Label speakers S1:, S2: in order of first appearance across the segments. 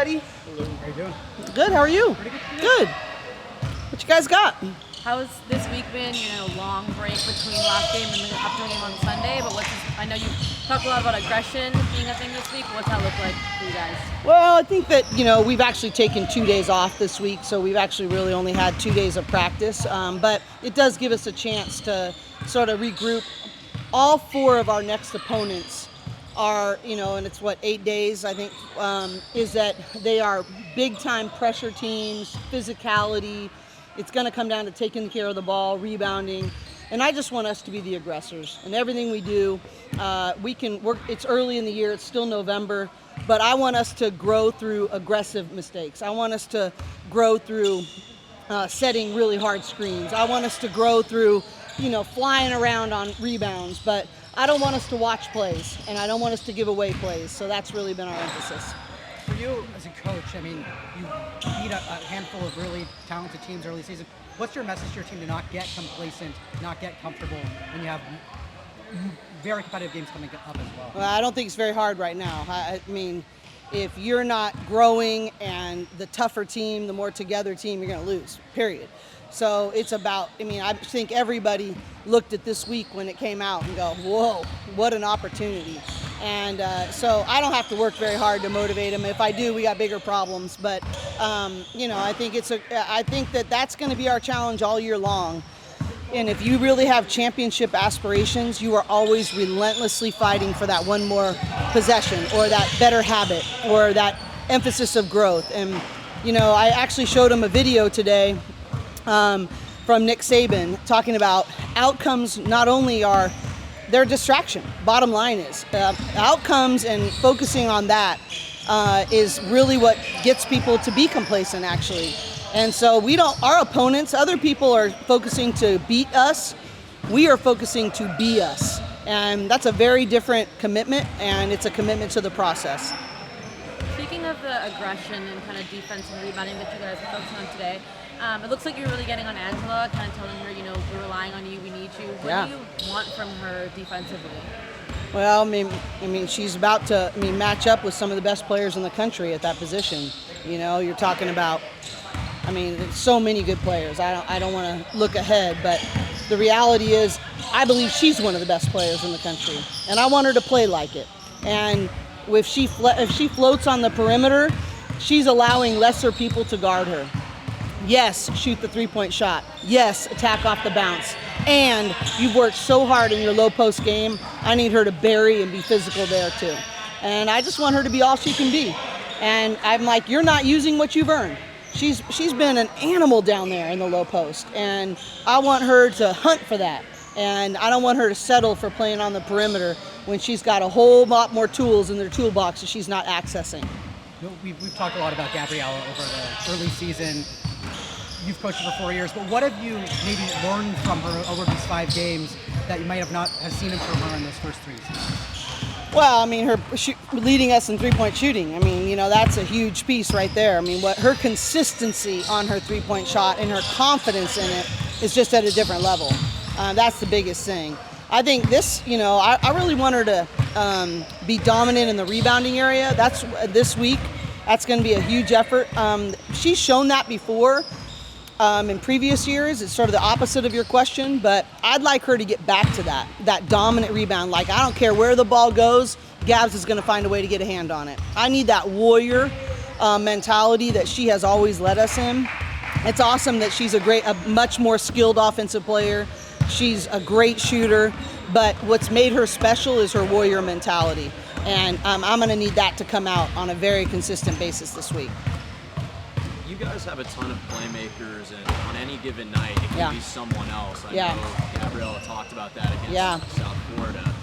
S1: buddy.
S2: Hello. How you doing?
S1: Good. How are you?
S2: Pretty good.
S1: Good. What you guys got?
S3: How's this week been? Long break between last game and the upcoming game on Sunday. But I know you talked a lot about aggression being a thing this week. What's that look like for you guys?
S1: Well, I think that, we've actually taken 2 days off this week, so we've actually really only had 2 days of practice. But it does give us a chance to sort of regroup. All 4 of our next opponents are, and it's 8 days, I think, is that they are big-time pressure teams, physicality. It's going to come down to taking care of the ball, rebounding. And I just want us to be the aggressors. And everything we do, we can work. It's early in the year. It's still November. But I want us to grow through aggressive mistakes. I want us to grow through setting really hard screens. I want us to grow through, flying around on rebounds. But I don't want us to watch plays. And I don't want us to give away plays. So that's really been our emphasis.
S2: For you as a coach, you beat a handful of really talented teams early season. What's your message to your team to not get complacent, not get comfortable when you have very competitive games coming up as well?
S1: Well, I don't think it's very hard right now. If you're not growing and the tougher team, the more together team, you're going to lose, period. So it's about, I think everybody looked at this week when it came out and go, whoa, what an opportunity. And so I don't have to work very hard to motivate them. If I do, we got bigger problems. But, I think that's going to be our challenge all year long. And if you really have championship aspirations, you are always relentlessly fighting for that one more possession or that better habit or that emphasis of growth. And, I actually showed them a video today from Nick Saban talking about outcomes not only are their distraction. Bottom line is outcomes, and focusing on that is really what gets people to be complacent, actually. And so our opponents, other people are focusing to beat us. We are focusing to be us. And that's a very different commitment, and it's a commitment to the process.
S3: Speaking of the aggression and kind of defense and rebounding that you guys are focusing on today, it looks like you're really getting on Angela, kind of telling her, we're relying on you, we need you. What do you want from her defensively? Well,
S1: she's about to match up with some of the best players in the country at that position. You're talking about, there's so many good players. I don't want to look ahead, but the reality is I believe she's one of the best players in the country, and I want her to play like it. And if she floats on the perimeter, she's allowing lesser people to guard her. Yes, shoot the three-point shot. Yes, attack off the bounce. And you've worked so hard in your low post game, I need her to bury and be physical there too. And I just want her to be all she can be. And I'm like, you're not using what you've earned. She's been an animal down there in the low post, and I want her to hunt for that. And I don't want her to settle for playing on the perimeter when she's got a whole lot more tools in their toolbox that she's not accessing.
S2: We've talked a lot about Gabriella over the early season. You've coached her for 4 years, but what have you maybe learned from her over these 5 games that you might have not have seen from her in those first 3 seasons?
S1: Well, her leading us in three-point shooting. That's a huge piece right there. What her consistency on her three-point shot and her confidence in it is just at a different level. That's the biggest thing. I think this, I really want her to be dominant in the rebounding area. That's this week. That's going to be a huge effort. She's shown that before. In previous years, it's sort of the opposite of your question, but I'd like her to get back to that dominant rebound. Like, I don't care where the ball goes, Gabs is going to find a way to get a hand on it. I need that warrior mentality that she has always led us in. It's awesome that she's a much more skilled offensive player. She's a great shooter, but what's made her special is her warrior mentality. And I'm going to need that to come out on a very consistent basis this week.
S4: You guys have a ton of playmakers, and on any given night, it can be someone else. I know Gabriella talked about that against South Florida.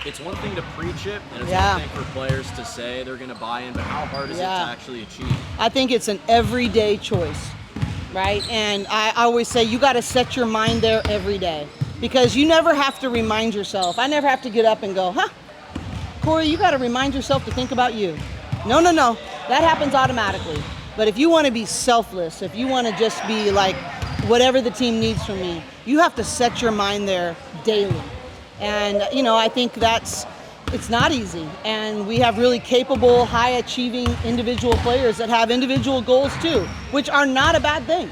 S4: It's one thing to preach it, and it's one thing for players to say they're going to buy in, but how hard is it to actually achieve? I
S1: think it's an everyday choice, right? And I always say you got to set your mind there every day, because you never have to remind yourself. I never have to get up and go, Cori, you got to remind yourself to think about you. No. That happens automatically. But if you want to be selfless, if you want to just be like whatever the team needs from me, you have to set your mind there daily. And, I think that's it's not easy. And we have really capable, high-achieving individual players that have individual goals too, which are not a bad thing.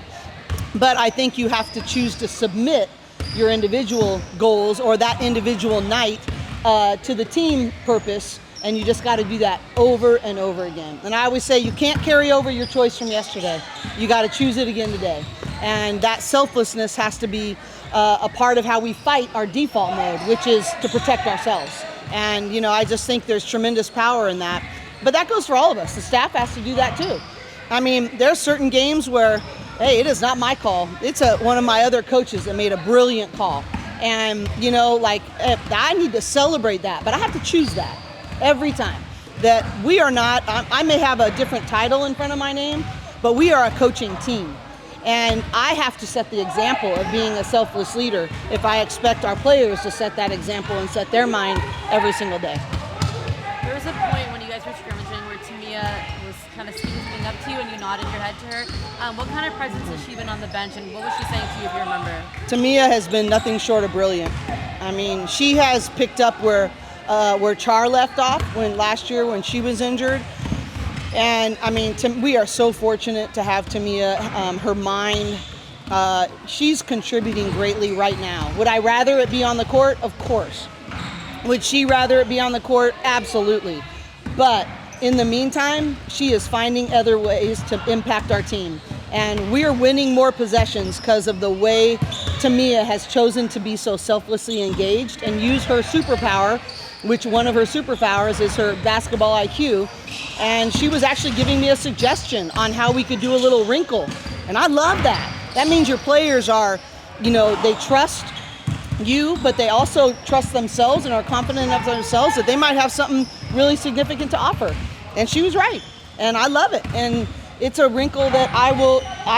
S1: But I think you have to choose to submit your individual goals or that individual night to the team purpose, and you just got to do that over and over again. And I always say you can't carry over your choice from yesterday. You got to choose it again today. And that selflessness has to be a part of how we fight our default mode, which is to protect ourselves. And, you know, I just think there's tremendous power in that. But that goes for all of us. The staff has to do that too. I mean, there's certain games where, hey, it is not my call. It's one of my other coaches that made a brilliant call. And, you know, like, I need to celebrate that, but I have to choose that every time. That we are not, I may have a different title in front of my name, but we are a coaching team. And I have to set the example of being a selfless leader if I expect our players to set that example and set their mind every single day.
S3: There was a point when you guys were scrimmaging where Tamia was kind of speaking something up to you and you nodded your head to her. What kind of presence has she been on the bench, and what was she saying to you, if you remember?
S1: Tamia has been nothing short of brilliant. I mean, she has picked up where Char left off last year when she was injured. And I mean, we are so fortunate to have Tamia. Her mind, she's contributing greatly right now. Would I rather it be on the court? Of course. Would she rather it be on the court? Absolutely. But in the meantime, she is finding other ways to impact our team. And we are winning more possessions because of the way Tamia has chosen to be so selflessly engaged and use her superpower, which one of her superpowers is her basketball IQ. And she was actually giving me a suggestion on how we could do a little wrinkle. And I love that. That means your players are, you know, they trust you, but they also trust themselves and are confident enough of themselves that they might have something really significant to offer. And she was right. And I love it. And it's a wrinkle that I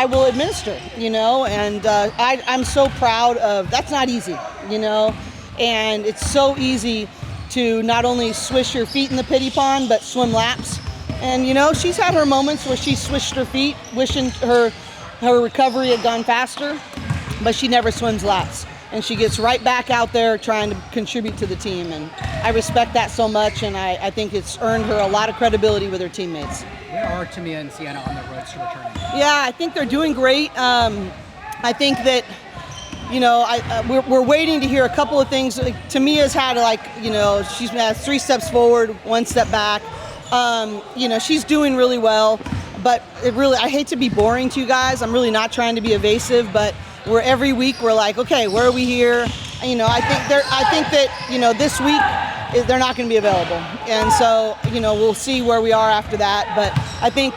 S1: will administer, you know, and I'm so proud of, that's not easy, you know, and it's so easy to not only swish your feet in the pity pond, but swim laps. And, you know, she's had her moments where she swished her feet, wishing her recovery had gone faster, but she never swims laps. And she gets right back out there trying to contribute to the team. And I respect that so much, and I think it's earned her a lot of credibility with her teammates.
S2: Where are Tamia and Sienna on their roads to returning?
S1: Yeah, I think they're doing great. I think that, you know, we're waiting to hear a couple of things. Like, Tamia's had, like, you know, she's had 3 steps forward, 1 step back. You know, she's doing really well. But I hate to be boring to you guys. I'm really not trying to be evasive, but every week we're like, okay, where are we here? You know, I think that, you know, this week they're not going to be available, and so, you know, we'll see where we are after that. But I think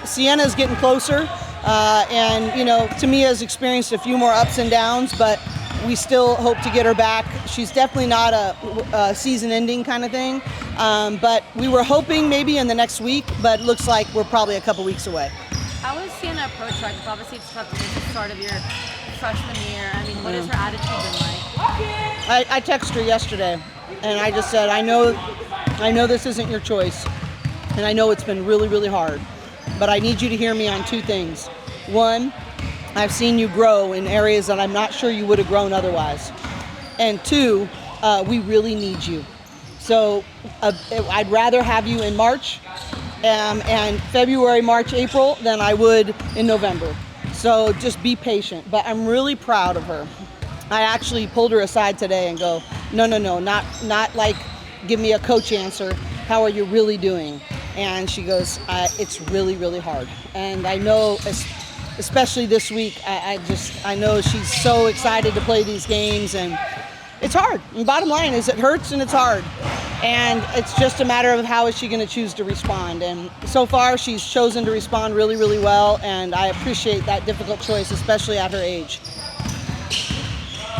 S1: Sienna's getting closer, and, you know, Tamia's experienced a few more ups and downs, but we still hope to get her back. She's definitely not a season-ending kind of thing, but we were hoping maybe in the next week, but it looks like we're probably a couple weeks away.
S3: How has Sienna approached that? Because obviously it's tough to miss the start of your freshman year. I mean, what has her attitude been like?
S1: I texted her yesterday, and I just said, I know this isn't your choice, and I know it's been really, really hard, but I need you to hear me on 2 things. 1, I've seen you grow in areas that I'm not sure you would have grown otherwise. And 2, we really need you. So I'd rather have you in March and February, March, April than I would in November. So just be patient. But I'm really proud of her. I actually pulled her aside today and go, no, not like give me a coach answer. How are you really doing? And she goes, it's really, really hard. And I know, especially this week, I know she's so excited to play these games, and it's hard. And bottom line is it hurts and it's hard. And it's just a matter of how is she going to choose to respond. And so far, she's chosen to respond really, really well, and I appreciate that difficult choice, especially at her age.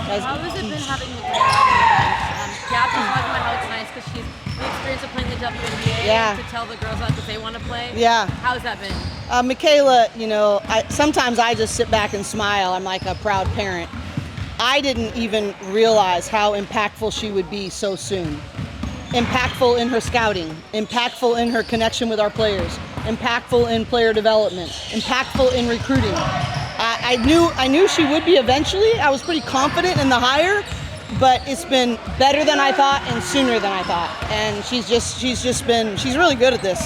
S3: How has it been having Michaela on the bench? Gab's been talking about how it's nice because she's the experience of playing the WNBA to tell the girls that they want to play.
S1: Yeah.
S3: How's that been?
S1: Michaela, you know, sometimes I just sit back and smile. I'm like a proud parent. I didn't even realize how impactful she would be so soon. Impactful in her scouting, impactful in her connection with our players, impactful in player development, impactful in recruiting. I knew she would be eventually. I was pretty confident in the hire, but it's been better than I thought and sooner than I thought. And she's really good at this.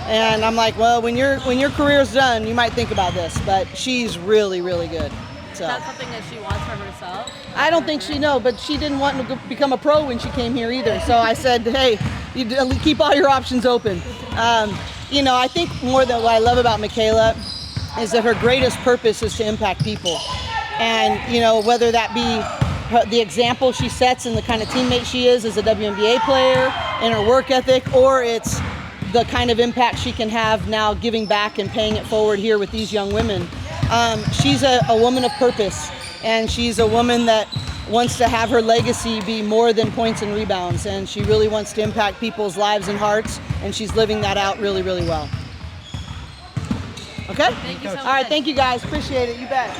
S1: And I'm like, well, when your career's done, you might think about this, but she's really, really good. So.
S3: Is that something that she wants for herself?
S1: I don't think she knows, but she didn't want to become a pro when she came here either. So I said, hey, you keep all your options open. I think more than what I love about Michaela is that her greatest purpose is to impact people. And, whether that be the example she sets and the kind of teammate she is as a WNBA player and her work ethic, or it's the kind of impact she can have now giving back and paying it forward here with these young women. She's a woman of purpose, and she's a woman that wants to have her legacy be more than points and rebounds, and she really wants to impact people's lives and hearts, and she's living that out really, really well. Okay?
S3: Thank you so much.
S1: All right, thank you guys. Appreciate it. You bet.